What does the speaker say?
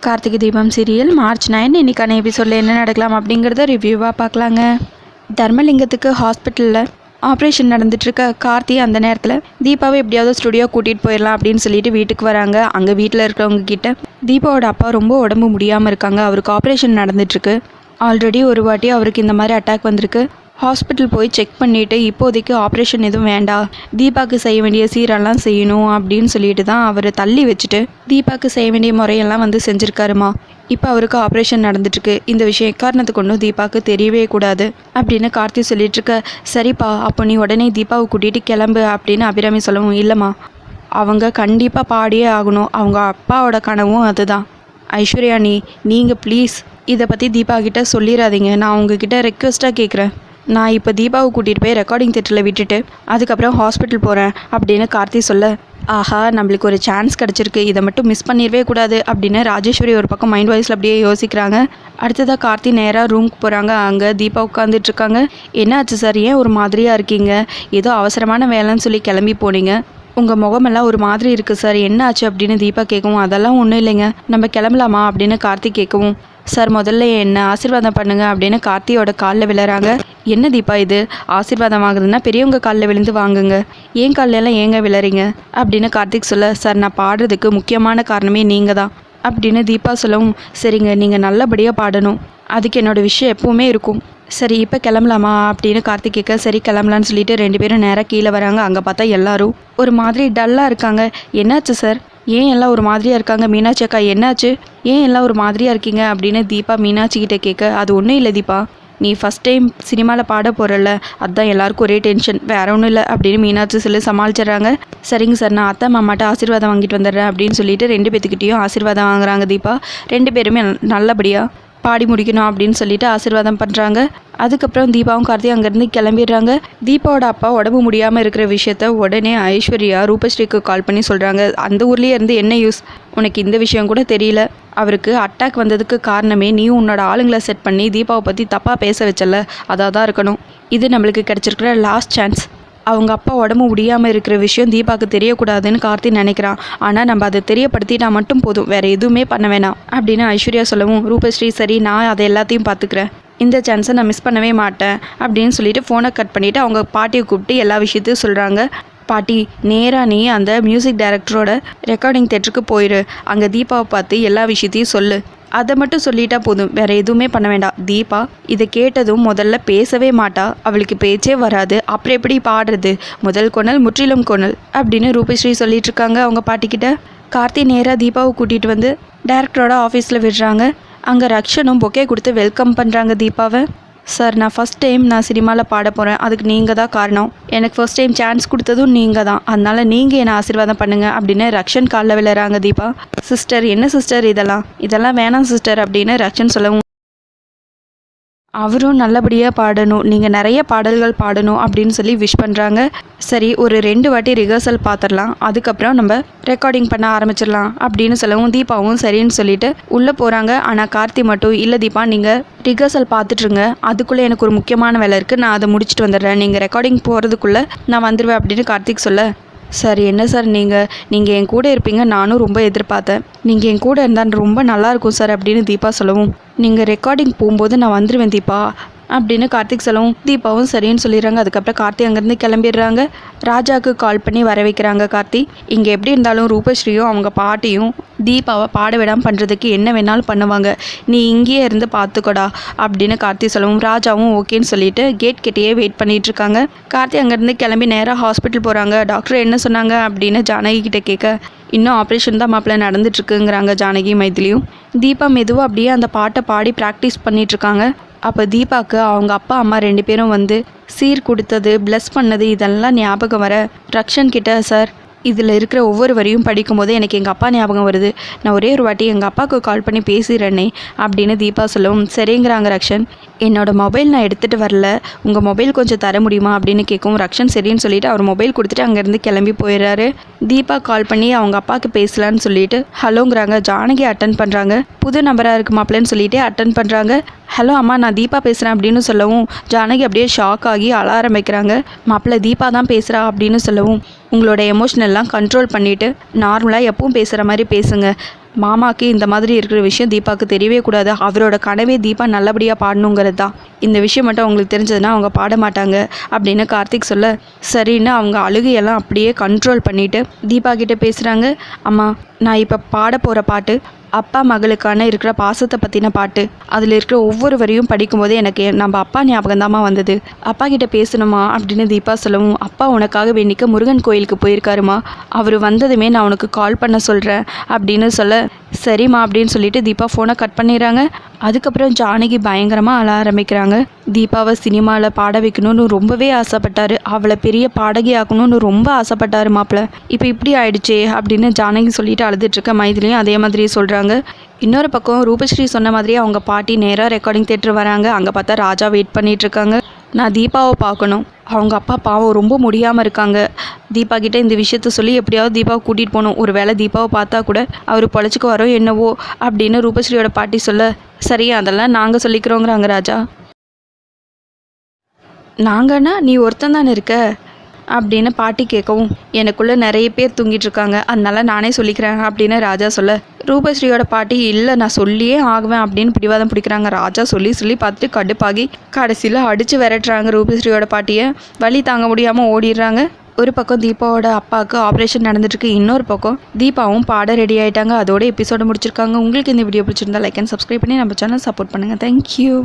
Karthigai Deepam serial March 9 இன்னைக்கான எபிசோடில் என்ன நடக்கலாம் அப்படிங்கிறத ரிவ்யூவாக பார்க்கலாங்க. தர்மலிங்கத்துக்கு ஹாஸ்பிட்டலில் ஆப்ரேஷன் நடந்துட்டுருக்க கார்த்தி அந்த நேரத்தில் தீபாவை எப்படியாவது ஸ்டுடியோ கூட்டிகிட்டு போயிடலாம் அப்படின்னு சொல்லிட்டு வீட்டுக்கு வராங்க. அங்கே வீட்டில் இருக்கிறவங்க கிட்ட தீபாவோட அப்பா ரொம்ப உடம்பு முடியாமல் இருக்காங்க, அவருக்கு ஆப்ரேஷன் நடந்துட்டுருக்கு, ஆல்ரெடி ஒரு வாட்டி அவருக்கு இந்த மாதிரி அட்டாக் வந்திருக்கு, ஹாஸ்பிட்டல் போய் செக் பண்ணிவிட்டு இப்போதைக்கு ஆப்ரேஷன் எதுவும் வேண்டாம், தீபாவுக்கு செய்ய வேண்டிய சீரெல்லாம் செய்யணும் அப்படின்னு சொல்லிட்டு தான் அவர் தள்ளி வச்சுட்டு தீபாவுக்கு செய்ய வேண்டிய முறையெல்லாம் செஞ்சுருக்காருமா. இப்போ அவருக்கு ஆப்ரேஷன் நடந்துட்டுருக்கு, இந்த விஷயம் எக்காரணத்துக்கு ஒன்றும் தீபாவுக்கு தெரியவே கூடாது அப்படின்னு கார்த்தி சொல்லிட்டுருக்க. சரிப்பா, அப்போ நீ உடனே தீபாவை கூட்டிகிட்டு கிளம்பு அப்படின்னு அபிராமி சொல்லவும், இல்லைம்மா அவங்க கண்டிப்பாக பாடியே ஆகணும், அவங்க அப்பாவோட கனவும் அதுதான். ஐஸ்வர்யா நீங்கள் ப்ளீஸ் இதை பற்றி தீபா கிட்ட சொல்லிடாதீங்க, நான் உங்ககிட்ட ரெக்வெஸ்ட்டாக கேட்குறேன். நான் இப்போ தீபாவை கூட்டிகிட்டு போய் ரெக்கார்டிங் தேட்டரில் விட்டுட்டு அதுக்கப்புறம் ஹாஸ்பிட்டல் போகிறேன் அப்படின்னு கார்த்தி சொல்ல, ஆஹா நம்மளுக்கு ஒரு சான்ஸ் கிடச்சிருக்கு, இதை மட்டும் மிஸ் பண்ணிடவே கூடாது அப்படின்னு ராஜேஸ்வரி ஒரு பக்கம் மைண்ட் வாய்ஸில் அப்படியே யோசிக்கிறாங்க. அடுத்ததாக கார்த்தி நேராக ரூமுக்கு போகிறாங்க. அங்கே தீபா உட்காந்துட்ருக்காங்க. என்னாச்சு சார், ஏன் ஒரு மாதிரியாக இருக்கீங்க, ஏதோ அவசரமான வேலைன்னு சொல்லி கிளம்பி போனீங்க, உங்கள் முகமெல்லாம் ஒரு மாதிரி இருக்குது சார், என்ன ஆச்சு அப்படின்னு தீபா கேட்கவும், அதெல்லாம் ஒன்றும் இல்லைங்க, நம்ம கிளம்பலாமா அப்படின்னு கார்த்தி கேட்கவும், சார் முதல்ல என்ன ஆசீர்வாதம் பண்ணுங்க அப்படின்னு கார்த்தியோட காலில் விழுறாங்க. என்ன தீபா இது, ஆசீர்வாதம் வாங்குறதுன்னா பெரியவங்க காலில் விழுந்து வாங்குங்க, ஏன் காலில் எல்லாம் ஏங்க விழுறீங்க அப்படின்னு கார்த்திக் சொல்ல, சார் நான் பாடுறதுக்கு முக்கியமான காரணமே நீங்கள் தான் அப்படின்னு தீபா சொல்லவும், சரிங்க நீங்கள் நல்லபடியாக பாடணும், அதுக்கு என்னோடய விஷயம் எப்போவுமே இருக்கும், சரி இப்போ கிளம்பலாமா அப்படின்னு கார்த்திக் கேட்க, சரி கிளம்பலான்னு சொல்லிட்டு ரெண்டு பேரும் நேராக கீழே வராங்க. அங்கே பார்த்தா எல்லாரும் ஒரு மாதிரி டல்லாக இருக்காங்க. என்னாச்சு சார், ஏன் எல்லாம் ஒரு மாதிரியாக இருக்காங்க, மீனாட்சி அக்கா என்னாச்சு, ஏன் எல்லாம் ஒரு மாதிரியாக இருக்கீங்க அப்படின்னு தீபா மீனாட்சி கிட்டே கேட்க, அது ஒன்றும் இல்லை தீபா, நீ ஃபஸ்ட் டைம் சினிமாவில் பாட போகிறல்ல, அதுதான் எல்லாருக்கும் ஒரே டென்ஷன், வேற ஒன்றும் இல்லை அப்படின்னு மீனாட்சி சொல்லி சமாளிச்சிட்றாங்க. சரிங்க சார், நான் அத்தை மாமாட்ட ஆசீர்வாதம் வாங்கிட்டு வந்துடுறேன் அப்படின்னு சொல்லிட்டு ரெண்டு பேத்துக்கிட்டேயும் ஆசீர்வாதம் வாங்குறாங்க. தீபா ரெண்டு பேருமே நல்லபடியாக பாடி முடிக்கணும் அப்படின்னு சொல்லிட்டு ஆசீர்வாதம் பண்ணுறாங்க. அதுக்கப்புறம் தீபாவும் கார்த்தி அங்கேருந்து கிளம்பிடுறாங்க. தீபாவோட அப்பா உடம்பு முடியாமல் இருக்கிற விஷயத்த உடனே ஐஸ்வர்யா ரூபஸ்ரீக்கு கால் பண்ணி சொல்கிறாங்க. அந்த ஊர்லேயே இருந்து என்ன யூஸ், உனக்கு இந்த விஷயம் கூட தெரியல, அவருக்கு அட்டாக் வந்ததுக்கு காரணமே நீ உன்னோட ஆளுங்களை செட் பண்ணி தீபாவை பற்றி தப்பாக பேச வச்சல, அதாக தான் இருக்கணும், இது நம்மளுக்கு கிடச்சிருக்கிற லாஸ்ட் சான்ஸ், அவங்க அப்பா உடம்பு முடியாமல் இருக்கிற விஷயம் தீபாவுக்கு தெரியக்கூடாதுன்னு கார்த்தி நினைக்கிறான், ஆனால் நம்ம அதை தெரியப்படுத்திட்டா மட்டும் போதும், வேறு எதுவுமே பண்ண வேணாம் அப்படின்னு ஐஸ்வர்யா சொல்லவும், ரூபஸ்ரீ சரி நான் அதை எல்லாத்தையும் பார்த்துக்கிறேன், இந்த சான்ஸை நான் மிஸ் பண்ணவே மாட்டேன் அப்படின்னு சொல்லிட்டு ஃபோனை கட் பண்ணிவிட்டு அவங்க பாட்டியை கூப்பிட்டு எல்லா விஷயத்தையும் சொல்கிறாங்க. பாட்டி நேராக நீ அந்த மியூசிக் டைரக்டரோட ரெக்கார்டிங் தேட்டருக்கு போயிடு, அங்கே தீபாவை பார்த்து எல்லா விஷயத்தையும் சொல்லு, அதை மட்டும் சொல்லிட்டா போதும், வேற எதுவுமே பண்ண வேண்டாம். தீபா இதை கேட்டதும் முதல்ல பேசவே மாட்டா, அவளுக்கு பேச்சே வராது, அப்புறம் எப்படி பாடுறது, முதல் கொணல் முற்றிலும் கொணல் அப்படின்னு ரூபஸ்ரீ சொல்லிட்டு இருக்காங்க அவங்க பாட்டிக்கிட்ட. கார்த்தி நேராக தீபாவை கூட்டிகிட்டு வந்து டைரக்டரோட ஆஃபீஸில் விடுறாங்க. அங்கே ரக்ஷனும் பொக்கே கொடுத்து வெல்கம் பண்ணுறாங்க தீபாவை. சார் நான் ஃபஸ்ட் டைம் நான் சினிமாவில் பாட போகிறேன், அதுக்கு நீங்கள் தான் காரணம், எனக்கு ஃபஸ்ட் டைம் சான்ஸ் கொடுத்ததும் நீங்கள் தான், அதனால் நீங்கள் என்னை ஆசீர்வாதம் பண்ணுங்கள் அப்படின்னு ரக்ஷன் காலில் விழுறாங்க. தீபா சிஸ்டர் என்ன சிஸ்டர் இதெல்லாம் வேணாம் சிஸ்டர் அப்படின்னு ரக்ஷன் சொல்லவும், அவரும் நல்லபடியாக பாடணும், நீங்கள் நிறைய பாடல்கள் பாடணும் அப்படின்னு சொல்லி விஷ் பண்ணுறாங்க. சரி ஒரு 2 வாட்டி ரிஹர்சல் பார்த்துடலாம், அதுக்கப்புறம் நம்ம ரெக்கார்டிங் பண்ண ஆரம்பிச்சிடலாம் அப்படின்னு சொல்லவும் தீபாவும் சரின்னு சொல்லிட்டு உள்ளே போகிறாங்க. ஆனால் கார்த்தி மட்டும், இல்லை தீபா நீங்கள் ரிஹர்சல் பார்த்துட்ருங்க, அதுக்குள்ளே எனக்கு ஒரு முக்கியமான வேலை இருக்குது, நான் அதை முடிச்சுட்டு வந்துடுறேன், நீங்கள் ரெக்கார்டிங் போகிறதுக்குள்ளே நான் வந்துடுவேன் அப்படின்னு கார்த்திக் சொல்ல, சார் என்ன சார் நீங்கள் என் கூட இருப்பீங்க, நானும் ரொம்ப எதிர்பார்த்தேன், நீங்கள் என் கூட இருந்தால் ரொம்ப நல்லாயிருக்கும் சார் அப்படின்னு தீபா சொல்லவும், நீங்கள் ரெக்கார்டிங் போகும்போது நான் வந்துடுவேன் தீபா அப்படின்னு கார்த்திக் சொல்லவும் தீபாவும் சரின்னு சொல்லிடுறாங்க. அதுக்கப்புறம் கார்த்தி அங்கேருந்து கிளம்பிடுறாங்க. ராஜாவுக்கு கால் பண்ணி வர வைக்கிறாங்க. கார்த்தி இங்கே எப்படி இருந்தாலும் ரூபஸ்ரீயும் அவங்க பாட்டியும் தீபாவை பாட விடாமல் பண்ணுறதுக்கு என்ன வேணாலும் பண்ணுவாங்க, நீ இங்கேயே இருந்து பார்த்துக்கோடா அப்படின்னு கார்த்தி சொல்லவும் ராஜாவும் ஓகேன்னு சொல்லிட்டு கேட் கிட்டேயே வெயிட் பண்ணிட்டு இருக்காங்க. கார்த்தி அங்கேருந்து கிளம்பி நேராக ஹாஸ்பிட்டல் போகிறாங்க. டாக்டர் என்ன சொன்னாங்க அப்படின்னு ஜானகி கிட்டே கேட்க, இன்னும் ஆப்ரேஷன் தான் மாப்பிள்ளை நடந்துட்டுருக்குங்கிறாங்க ஜானகி மைதிலியும். தீபா மெதுவாக அப்படியே அந்த பாட்டை பாடி ப்ராக்டிஸ் பண்ணிகிட்ருக்காங்க. அப்போ தீபாவுக்கு அவங்க அப்பா அம்மா 2 பேரும் வந்து சீர் கொடுத்தது ப்ளஸ் பண்ணது இதெல்லாம் ஞாபகம் வர ரக்ஷன் கிட்ட, சார் இதில் இருக்கிற ஒவ்வொரு வரியும் படிக்கும்போது எனக்கு எங்கள் அப்பா ஞாபகம் வருது, நான் ஒரே ஒரு வாட்டி எங்கள் அப்பாவுக்கு கால் பண்ணி பேசிடுறேனே அப்படின்னு தீபா சொல்லவும், சரிங்கிறாங்க ரக்ஷன், என்னோடய மொபைல் நான் எடுத்துகிட்டு வரல, உங்கள் மொபைல் கொஞ்சம் தர முடியுமா அப்படின்னு கேட்கவும் ரக்ஷன் சரின்னு சொல்லிவிட்டு அவர் மொபைல் கொடுத்துட்டு அங்கேருந்து கிளம்பி போயிடுறாரு. தீபா கால் பண்ணி அவங்க அப்பாவுக்கு பேசலான்னு சொல்லிட்டு ஹலோங்கிறாங்க. ஜானகி அட்டன் பண்ணுறாங்க. புது நம்பராக இருக்கு மாப்பிள்ளைன்னு சொல்லிட்டு அட்டன் பண்ணுறாங்க. ஹலோ அம்மா நான் தீபா பேசுகிறேன் அப்படின்னு சொல்லவும் ஜானகி அப்படியே ஷாக் ஆகி அழ ஆரம்பிக்கிறாங்க. மாப்பிள்ளை தீபா தான் பேசுகிறா அப்படின்னு சொல்லவும், உங்களோட எமோஷனெல்லாம் கண்ட்ரோல் பண்ணிவிட்டு நார்மலாக எப்பவும் பேசுகிற மாதிரி பேசுங்க, மாமாவுக்கு இந்த மாதிரி இருக்கிற விஷயம் தீபாவுக்கு தெரியவே கூடாது. அவரோட கனவே தீபா நல்லபடியாக பாடணுங்கிறது தான். இந்த விஷயம் மட்டும் அவங்களுக்கு தெரிஞ்சதுன்னா அவங்க பாட மாட்டாங்க அப்படின்னு கார்த்திக் சொல்ல, சரின்னு அவங்க அழுகையெல்லாம் அப்படியே கண்ட்ரோல் பண்ணிவிட்டு தீபா கிட்டே பேசுகிறாங்க. அம்மா, நான் இப்போ பாட போகிற பாட்டு அப்பா மகளுக்கான இருக்கிற பாசத்தை பற்றின பாட்டு. அதில் இருக்கிற ஒவ்வொரு வரியும் படிக்கும்போது எனக்கு நம்ம அப்பா ஞாபகம்தாம்மா வந்தது. அப்பா கிட்ட பேசணுமா அப்படின்னு தீபா சொல்லவும், அப்பா உனக்காக வேண்டிக்க முருகன் கோயிலுக்கு போயிருக்காருமா, அவர் வந்ததுமே நான் உனக்கு கால் பண்ண சொல்கிறேன் அப்படின்னு சொல்ல, சரிம்மா அப்படின்னு சொல்லிட்டு தீபா ஃபோனை கட் பண்ணிடுறாங்க. அதுக்கப்புறம் ஜானகி பயங்கரமாக அழ ஆரம்பிக்கிறாங்க. தீபாவை சினிமாவில் பாட வைக்கணும்னு ரொம்பவே ஆசைப்பட்டார். அவளை பெரிய பாடகி ஆக்கணும்னு ரொம்ப ஆசைப்பட்டார் மாப்பிள்ள. இப்போ இப்படி ஆயிடுச்சே அப்படின்னு ஜானகி சொல்லிட்டு அழுதுட்ருக்க மைதிலையும் அதே மாதிரி சொல்கிறாங்க. இன்னொரு பக்கம் ரூபஸ்ரீ சொன்ன மாதிரியே அவங்க பாட்டி நேராக ரெக்கார்டிங் தேட்டர் வராங்க. அங்கே பார்த்தா ராஜா வெயிட் பண்ணிகிட்ருக்காங்க. நான் தீபாவை பார்க்கணும், அவங்க அப்பா பாவம் ரொம்ப முடியாமல் இருக்காங்க, தீபா கிட்டே இந்த விஷயத்த சொல்லி எப்படியாவது தீபாவை கூட்டிகிட்டு போகணும், ஒரு வேளை தீபாவை பார்த்தா கூட அவர் பொழைச்சிக்கு வரோம் என்னவோ அப்படின்னு ரூபஸ்ரீயோட பாட்டி சொல்ல, சரி அதெல்லாம் நாங்கள் சொல்லிக்கிறோங்கிறாங்க ராஜா. நாங்கன்னா நீ ஒருத்தன் தானே இருக்க அப்படின்னு பாட்டி கேட்கவும், எனக்குள்ளே நிறைய பேர் தூங்கிட்டு இருக்காங்க, அதனால நானே சொல்லிக்கிறேன் அப்படின்னு ராஜா சொல்ல, ரூபஸ்ரீயோட பாட்டி இல்லை நான் சொல்லியே ஆகுவேன் அப்படின்னு பிடிவாதம் பிடிக்கிறாங்க. ராஜா சொல்லி பார்த்துட்டு கடுப்பாகி கடைசியில் அடித்து விரட்டுறாங்க ரூபஸ்ரீயோட பாட்டியை. வலி தாங்க முடியாமல் ஓடிடுறாங்க. ஒரு பக்கம் தீபாவோட அப்பாவுக்கு ஆப்ரேஷன் நடந்துட்டுருக்கு, இன்னொரு பக்கம் தீபாவும் பாட ரெடி ஆகிட்டாங்க. அதோட எபிசோடு முடிச்சிருக்காங்க. உங்களுக்கு இந்த வீடியோ பிடிச்சிருந்தா லைக் அண்ட் சப்ஸ்கிரைப் பண்ணி நம்ம சேனல் சப்போர்ட் பண்ணுங்கள். தேங்க்யூ.